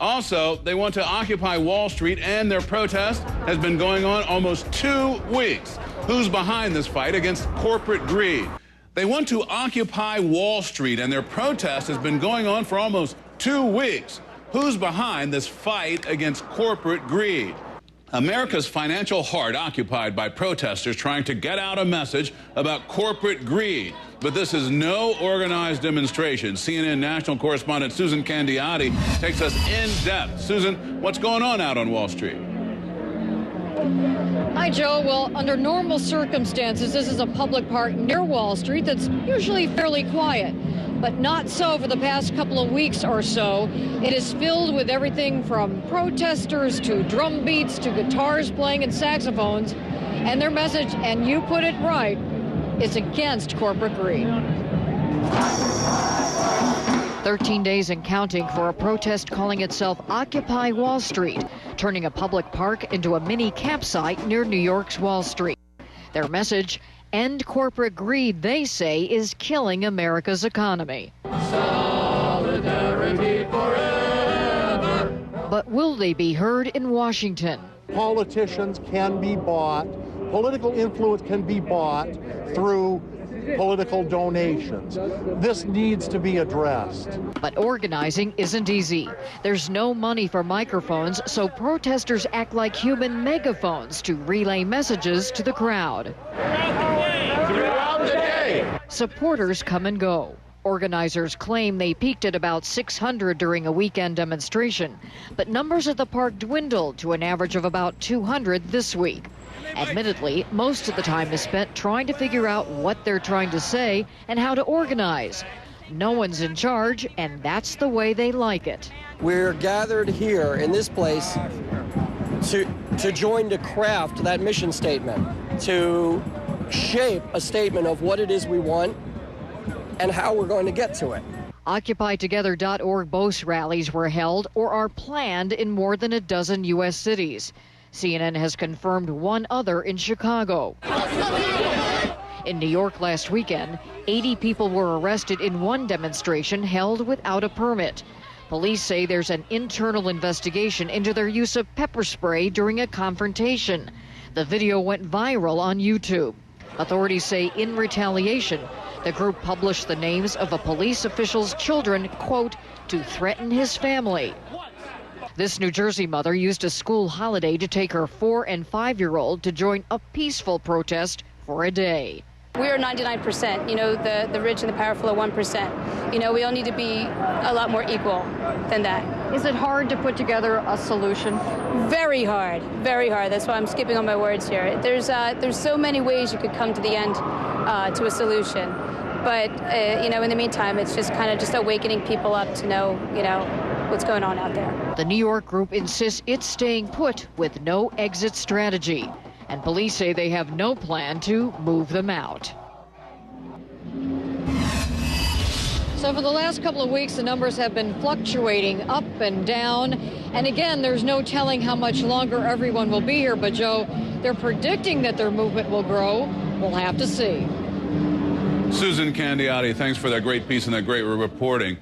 Also, they want to occupy Wall Street, and their protest has been going on almost 2 weeks. Who's behind this fight against corporate greed? They want to occupy Wall Street, and their protest has been going on for almost 2 weeks. Who's behind this fight against corporate greed? America's financial heart occupied by protesters trying to get out a message about corporate greed. But this is no organized demonstration. CNN national correspondent Susan Candiotti takes us in depth. Susan, what's going on out on Wall Street? Hi, Joe. Well, under normal circumstances, this is a public park near Wall Street that's usually fairly quiet. But not so for the past couple of weeks or so. It is filled with everything from protesters to drum beats to guitars playing and saxophones. And their message, and you put it right, is against corporate greed. 13 days and counting for a protest calling itself Occupy Wall Street, turning a public park into a mini campsite near New York's Wall Street. Their message, end corporate greed, they say, is killing America's economy. Solidarity forever. But will they be heard in Washington? Politicians can be bought. Political influence can be bought through political donations. This needs to be addressed. But organizing isn't easy. There's no money for microphones, so protesters act like human megaphones to relay messages to the crowd. Throughout the day. Supporters come and go. Organizers claim they peaked at about 600 during a weekend demonstration, but numbers at the park dwindled to an average of about 200 this week. Admittedly, most of the time is spent trying to figure out what they're trying to say and how to organize. No one's in charge, and that's the way they like it. We're gathered here in this place to join to craft that mission statement, to shape a statement of what it is we want and how we're going to get to it. OccupyTogether.org boasts rallies were held or are planned in more than a dozen U.S. cities. CNN has confirmed one other in Chicago. In New York last weekend, 80 people were arrested in one demonstration held without a permit. Police say there's an internal investigation into their use of pepper spray during a confrontation. The video went viral on YouTube. Authorities say in retaliation, the group published the names of a police official's children, quote, to threaten his family. This New Jersey mother used a school holiday to take her 4- and 5-year-old to join a peaceful protest for a day. We are 99%. You know, the rich and the powerful are 1%. You know, we all need to be a lot more equal than that. Is it hard to put together a solution? Very hard, very hard. That's why I'm skipping on my words here. There's so many ways you could come to the end to a solution. But, you know, in the meantime, it's just kind of just awakening people up to know, you know, what's going on out there. The New York group insists it's staying put with no exit strategy, and police say they have no plan to move them out. So for the last couple of weeks, the numbers have been fluctuating up and down. And again, there's no telling how much longer everyone will be here. But, Joe, they're predicting that their movement will grow. We'll have to see. Susan Candiotti, thanks for that great piece and that great reporting.